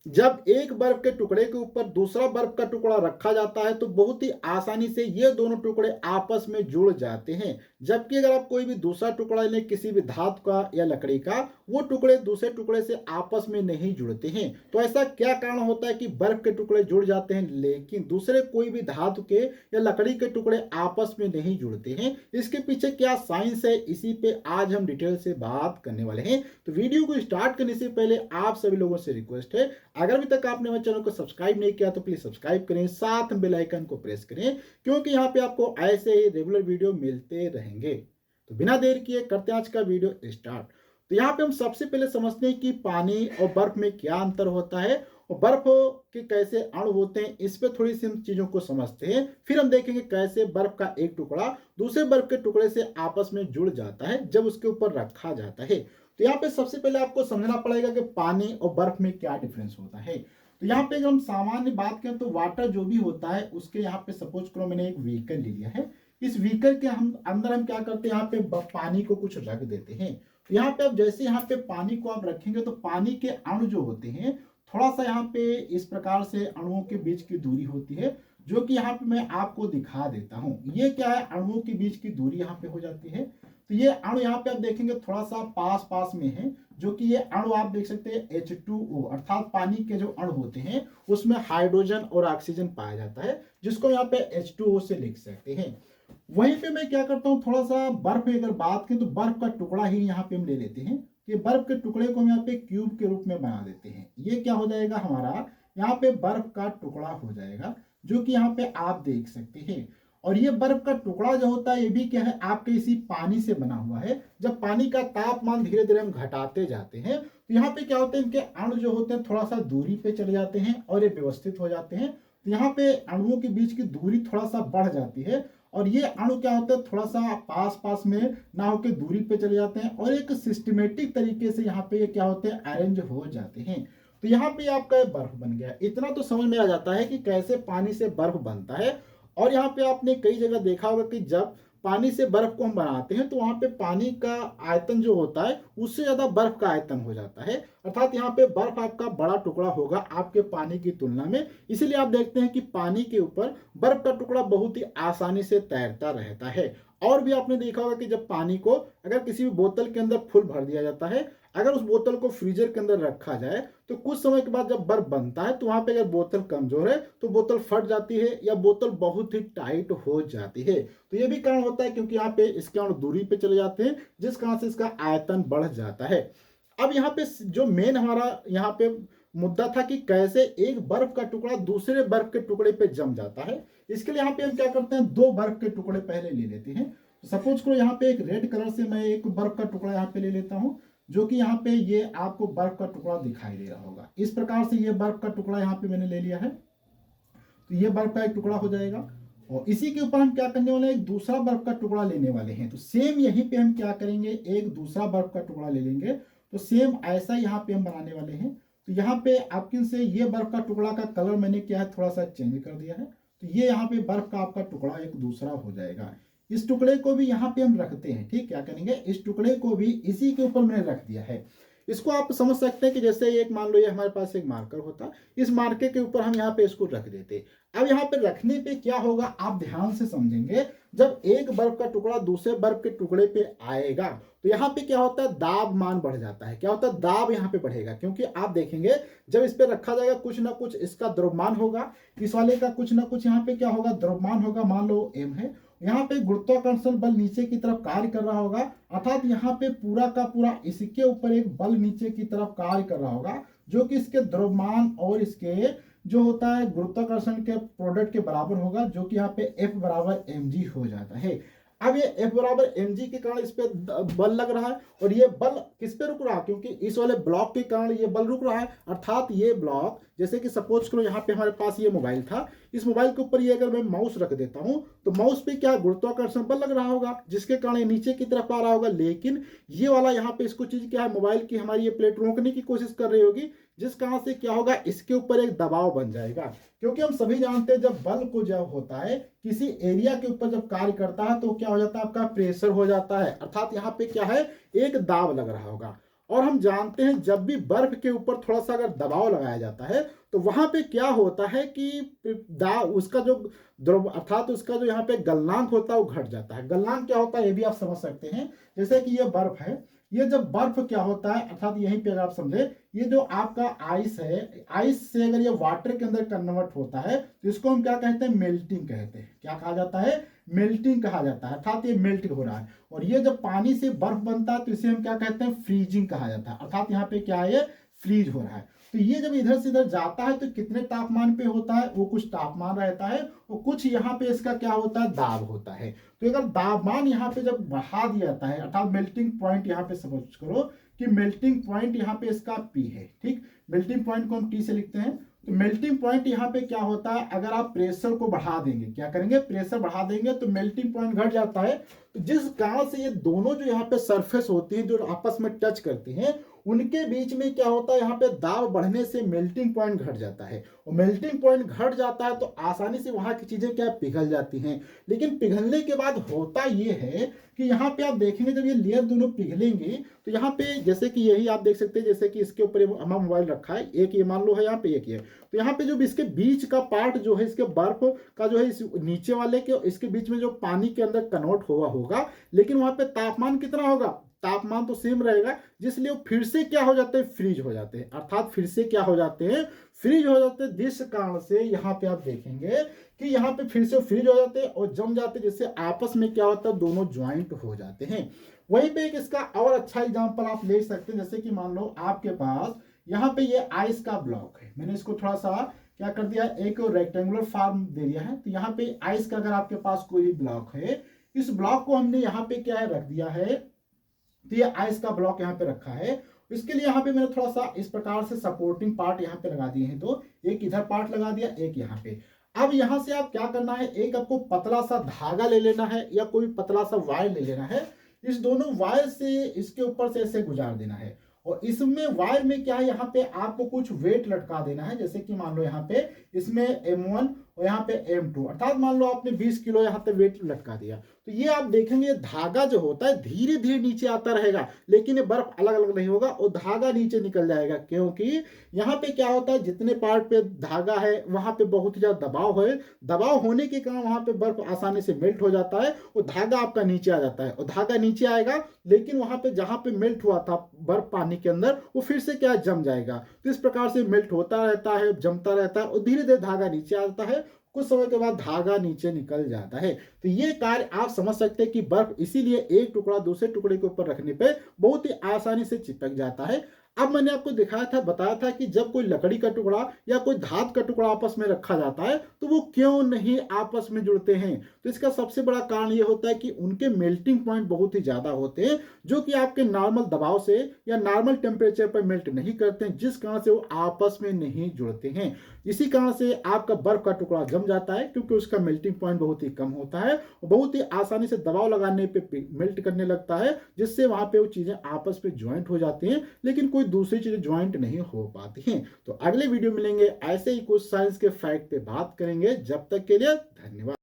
जब एक बर्फ के टुकड़े के ऊपर दूसरा बर्फ का टुकड़ा रखा जाता है तो बहुत ही आसानी से ये दोनों टुकड़े आपस में जुड़ जाते हैं। जबकि अगर आप कोई भी दूसरा टुकड़ा लें किसी भी धातु का या लकड़ी का, वो टुकड़े दूसरे टुकड़े से आपस में नहीं जुड़ते हैं। तो ऐसा क्या कारण होता है कि बर्फ के टुकड़े जुड़ जाते हैं लेकिन दूसरे कोई भी धातु के या लकड़ी के टुकड़े आपस में नहीं जुड़ते हैं? इसके पीछे क्या साइंस है, इसी पे आज हम डिटेल से बात करने वाले हैं। तो वीडियो को स्टार्ट करने से पहले आप सभी लोगों से रिक्वेस्ट है, अगर अभी तक आपने हमारे चैनल को सब्सक्राइब नहीं किया तो प्लीज सब्सक्राइब करें, साथ में बेल आइकन को प्रेस करें, क्योंकि यहाँ पे आपको ऐसे ही रेगुलर वीडियो मिलते रहेंगे। तो बिना देर किए करते हैं आज का वीडियो स्टार्ट। तो यहाँ पे हम सबसे पहले समझते हैं कि पानी और बर्फ में क्या अंतर होता है और बर्फ के कैसे अणु होते हैं, इस पे थोड़ी सी हम चीजों को समझते हैं। फिर हम देखेंगे कैसे बर्फ का एक टुकड़ा दूसरे बर्फ के टुकड़े से आपस में जुड़ जाता है जब उसके ऊपर रखा जाता है। तो यहाँ पे सबसे पहले आपको समझना पड़ेगा कि पानी और बर्फ में क्या डिफरेंस होता है। तो यहाँ पे अगर हम सामान्य बात करें तो वाटर जो भी होता है उसके यहाँ पे सपोज करो मैंने एक व्हीकल ले लिया है। इस व्हीकल के हम अंदर हम क्या करते हैं, यहाँ पे पानी को कुछ रख देते हैं। तो यहाँ पे अब जैसे यहाँ पे पानी को आप रखेंगे तो पानी के अणु जो होते हैं थोड़ा सा यहाँ पे इस प्रकार से अणुओं के बीच की दूरी होती है, जो कि यहाँ पे मैं आपको दिखा देता हूँ। ये क्या है, अणुओं के बीच की दूरी यहाँ पे हो जाती है। तो ये अणु यहाँ पे आप देखेंगे थोड़ा सा पास पास में है, जो कि ये अणु आप देख सकते हैं H2O अर्थात पानी के जो अणु होते हैं उसमें हाइड्रोजन और ऑक्सीजन पाया जाता है, जिसको यहाँ पे H2O से लिख सकते हैं। वहीं पे मैं क्या करता हूँ, थोड़ा सा बर्फ की अगर बात करें तो बर्फ का टुकड़ा ही यहाँ पे हम ले लेते हैं कि बर्फ के टुकड़े को हम यहाँ पे क्यूब के रूप में बना देते हैं। ये क्या हो जाएगा, हमारा यहाँ पे बर्फ का टुकड़ा हो जाएगा, जो कि यहाँ पे आप देख सकते हैं। और ये बर्फ का टुकड़ा जो होता है ये भी क्या है, आपके इसी पानी से बना हुआ है। जब पानी का तापमान धीरे धीरे हम घटाते जाते हैं तो यहाँ पे क्या होते हैं, इनके अणु जो होते हैं थोड़ा सा दूरी पे चले जाते हैं और ये व्यवस्थित हो जाते हैं। तो यहाँ पे अणुओं के बीच की दूरी थोड़ा सा बढ़ जाती है और ये अणु क्या होते हैं थोड़ा सा पास पास में ना होकर दूरी पे चले जाते हैं और एक सिस्टमेटिक तरीके से यहाँ पे ये क्या होते हैं, अरेंज हो जाते हैं। तो यहाँ पे आपका बर्फ बन गया। इतना तो समझ में आ जाता है कि कैसे पानी से बर्फ बनता है। और यहाँ पे आपने कई जगह देखा होगा कि जब पानी से बर्फ को हम बनाते हैं तो वहां पे पानी का आयतन जो होता है उससे ज्यादा बर्फ का आयतन हो जाता है, अर्थात यहाँ पे बर्फ आपका बड़ा टुकड़ा होगा आपके पानी की तुलना में। इसीलिए आप देखते हैं कि पानी के ऊपर बर्फ का टुकड़ा बहुत ही आसानी से तैरता रहता है। और भी आपने देखा होगा कि जब पानी को अगर किसी भी बोतल के अंदर फुल भर दिया जाता है, अगर उस बोतल को फ्रीजर के अंदर रखा जाए तो कुछ समय के बाद जब बर्फ बनता है तो वहां पे अगर बोतल कमजोर है तो बोतल फट जाती है या बोतल बहुत ही टाइट हो जाती है। तो ये भी कारण होता है क्योंकि यहाँ पे इसके अणु दूरी पे चले जाते हैं, जिस कारण से इसका आयतन बढ़ जाता है। अब यहाँ पे जो मेन हमारा यहाँ पे मुद्दा था कि कैसे एक बर्फ का टुकड़ा दूसरे बर्फ के टुकड़े पे जम जाता है। इसके लिए यहाँ पे हम क्या करते हैं, दो बर्फ के टुकड़े पहले ले लेते हैं। सपोज करो यहाँ पे एक रेड कलर से मैं एक बर्फ का टुकड़ा यहाँ पे ले लेता हूँ, जो कि यहाँ पे ये आपको बर्फ का टुकड़ा दिखाई दे रहा होगा। इस प्रकार से ये बर्फ का टुकड़ा यहाँ पे मैंने ले लिया है। तो ये बर्फ का एक टुकड़ा हो जाएगा और इसी के ऊपर हम क्या करने वाले हैं, एक दूसरा बर्फ का टुकड़ा लेने वाले हैं। तो सेम यहीं पे हम क्या करेंगे, एक दूसरा बर्फ का टुकड़ा ले लेंगे। तो सेम ऐसा यहाँ पे हम बनाने वाले हैं। तो यहाँ पे आपके से ये बर्फ का टुकड़ा का कलर मैंने क्या है थोड़ा सा चेंज कर दिया है। तो ये यहाँ पे बर्फ का आपका टुकड़ा एक दूसरा हो जाएगा। इस टुकड़े को भी यहाँ पे हम रखते हैं, ठीक, क्या करेंगे, इस टुकड़े को भी इसी के ऊपर मैंने रख दिया है। इसको आप समझ सकते हैं कि जैसे एक मान लो ये हमारे पास एक मार्कर होता, इस मार्कर के ऊपर हम यहाँ पे इसको रख देते। अब यहाँ पे रखने पे क्या होगा, आप ध्यान से समझेंगे। जब एक बर्फ का टुकड़ा दूसरे बर्फ के टुकड़े पे आएगा तो यहाँ पे क्या होता है, दाब मान बढ़ जाता है। क्या होता है, दाब यहाँ पे बढ़ेगा, क्योंकि आप देखेंगे जब इस पे रखा जाएगा कुछ ना कुछ इसका द्रव्यमान होगा, इस वाले का कुछ ना कुछ यहाँ पे क्या होगा, द्रव्यमान होगा। मान लो m है, यहाँ पे गुरुत्वाकर्षण बल नीचे की तरफ कार्य कर रहा होगा, अर्थात यहाँ पे पूरा का पूरा इसके ऊपर एक बल नीचे की तरफ कार्य कर रहा होगा, जो कि इसके द्रव्यमान और इसके जो होता है गुरुत्वाकर्षण के प्रोडक्ट के बराबर होगा, जो कि यहाँ पे F बराबर mg हो जाता है। अब ये F बराबर mg के कारण इस पे बल लग रहा है और ये बल किस पे रुक रहा है, क्योंकि इस वाले ब्लॉक के कारण ये बल रुक रहा है। अर्थात ये ब्लॉक, जैसे कि सपोज करो यहाँ पे हमारे पास ये मोबाइल था, इस मोबाइल के ऊपर ये अगर मैं माउस रख देता हूँ तो माउस पे क्या गुरुत्वाकर्षण बल लग रहा होगा, जिसके कारण ये नीचे की तरफ आ रहा होगा। लेकिन ये वाला यहाँ पे इसको चीज क्या है, मोबाइल की हमारी ये प्लेट रोकने की कोशिश कर रही होगी, जिस कारण से क्या होगा, इसके ऊपर एक दबाव बन जाएगा। क्योंकि हम सभी जानते हैं जब बल को जब होता है किसी एरिया के ऊपर जब कार्य करता है तो क्या हो जाता है, आपका प्रेशर हो जाता है, अर्थात यहाँ पे क्या है, एक दाब लग रहा होगा। और हम जानते हैं जब भी बर्फ के ऊपर थोड़ा सा अगर दबाव लगाया जाता है तो वहां पे क्या होता है कि उसका जो द्रव अर्थात उसका जो यहाँ पे गलनांक होता है वो घट जाता है। गलनांक क्या होता है ये भी आप समझ सकते हैं। जैसे कि ये बर्फ है, ये जब बर्फ क्या होता है अर्थात यहीं पे अगर आप समझे, ये जो आपका आइस है, आइस से अगर ये वाटर के अंदर कन्वर्ट होता है तो इसको हम क्या कहते हैं, मेल्टिंग कहते हैं। क्या कहा जाता है, मेल्टिंग कहा जाता है, अर्थात ये मेल्ट हो रहा है। और ये जब पानी से बर्फ बनता है तो इसे हम क्या कहते हैं, फ्रीजिंग कहा जाता है, अर्थात यहाँ पे क्या है, ये फ्रीज हो रहा है। तो ये जब इधर से इधर जाता है तो कितने तापमान पे होता है, वो कुछ तापमान रहता है और कुछ यहाँ पे इसका क्या होता है, दाब होता है। तो अगर दाबमान यहाँ पे जब बढ़ा दिया जाता है, अर्थात मेल्टिंग पॉइंट यहाँ पे समझ करो कि मेल्टिंग पॉइंट यहाँ पे इसका P है, ठीक। मेल्टिंग पॉइंट को हम T से लिखते हैं। तो मेल्टिंग पॉइंट यहाँ पे क्या होता है, अगर आप प्रेशर को बढ़ा देंगे, क्या करेंगे, प्रेशर बढ़ा देंगे तो मेल्टिंग पॉइंट घट जाता है। तो जिस कारण से ये दोनों जो यहाँ पे सरफेस होती हैं जो आपस में टच करती हैं, उनके बीच में क्या होता है, यहाँ पे दाब बढ़ने से मेल्टिंग पॉइंट घट जाता है। और मेल्टिंग पॉइंट घट जाता है तो आसानी से वहां की चीजें क्या पिघल जाती हैं। लेकिन पिघलने के बाद होता ये है कि यहाँ पे आप देखेंगे जब ये लेयर दोनों पिघलेंगी तो यहाँ पे जैसे कि यही आप देख सकते हैं, जैसे कि इसके ऊपर हमारा मोबाइल रखा है, एक ये मान लो है यहाँ पे, एक ये, तो यहाँ पे जो इसके बीच का पार्ट जो है, इसके बर्फ का जो है, इस नीचे वाले के इसके बीच में जो पानी के अंदर कन्वर्ट हुआ होगा, लेकिन वहां पे तापमान कितना होगा, तापमान तो सेम रहेगा, जिसलिए वो फिर से क्या हो जाते हैं, फ्रीज हो जाते हैं, अर्थात फिर से क्या हो जाते हैं, फ्रीज हो जाते हैं। जिस कारण से यहाँ पे आप देखेंगे कि यहाँ पे फिर से फ्रीज हो जाते हैं और जम जाते हैं, जिससे आपस में क्या होता है, दोनों ज्वाइंट हो जाते हैं। वहीं पे एक इसका और अच्छा एग्जांपल आप ले सकते हैं, जैसे कि मान लो आपके पास यहाँ पे ये आइस का ब्लॉक है, मैंने इसको थोड़ा सा क्या कर दिया, एक रेक्टेंगुलर फॉर्म दे दिया है। तो यहाँ पे आइस का अगर आपके पास कोई ब्लॉक है, इस ब्लॉक को हमने यहाँ पे क्या है, रख दिया है। तो ये आइस का ब्लॉक यहाँ पे रखा है। इसके लिए यहाँ पे मैंने थोड़ा सा इस प्रकार से सपोर्टिंग पार्ट यहाँ पे लगा दिए हैं, तो एक इधर पार्ट लगा दिया, एक यहाँ पे। अब यहाँ से आप क्या करना है, एक आपको पतला सा धागा ले लेना है या कोई पतला सा वायर ले लेना है। इस दोनों वायर से इसके ऊपर से ऐसे गुजार देना है और इसमें वायर में क्या है, यहाँ पे आपको कुछ वेट लटका देना है। जैसे कि मान लो यहाँ पे इसमें M1 और यहाँ पे M2, अर्थात मान लो आपने 20 किलो यहाँ पे वेट लटका दिया। तो ये आप देखेंगे धागा जो होता है धीरे धीरे नीचे आता रहेगा, लेकिन ये बर्फ अलग अलग नहीं होगा और धागा नीचे निकल जाएगा, क्योंकि यहाँ पे क्या होता है, जितने पार्ट पे धागा है वहां पे बहुत ही ज्यादा दबाव है। दबाव होने के कारण वहां पे बर्फ आसानी से मेल्ट हो जाता है और धागा आपका नीचे आ जाता है। और धागा नीचे आएगा, लेकिन वहां पे जहां पे मेल्ट हुआ था बर्फ पानी के अंदर, वो फिर से क्या जम जाएगा। तो इस प्रकार से मेल्ट होता रहता है, जमता रहता है और धीरे धीरे धागा नीचे आता है। कुछ समय के बाद धागा नीचे निकल जाता है। तो ये कार्य आप समझ सकते हैं कि बर्फ इसीलिए एक टुकड़ा दूसरे टुकड़े के ऊपर रखने पे बहुत ही आसानी से चिपक जाता है। अब मैंने आपको दिखाया था, बताया था कि जब कोई लकड़ी का टुकड़ा या कोई धात का टुकड़ा आपस में रखा जाता है तो वो क्यों नहीं आपस में जुड़ते हैं। तो इसका सबसे बड़ा कारण ये होता है कि उनके मेल्टिंग पॉइंट बहुत ही ज्यादा होते हैं, जो कि आपके नॉर्मल दबाव से या नॉर्मल टेम्परेचर पर मेल्ट नहीं करते हैं, जिस कारण से वो आपस में नहीं जुड़ते हैं। इसी कारण से आपका बर्फ का टुकड़ा जम जाता है, क्योंकि उसका मेल्टिंग पॉइंट बहुत ही कम होता है और बहुत ही आसानी से दबाव लगाने पे मेल्ट करने लगता है, जिससे वहां पे वो चीजें आपस में ज्वाइंट हो जाती हैं, लेकिन कोई दूसरी चीजें ज्वाइंट नहीं हो पाती हैं। तो अगले वीडियो मिलेंगे, ऐसे ही कुछ साइंस के फैक्ट पे बात करेंगे। जब तक के लिए धन्यवाद।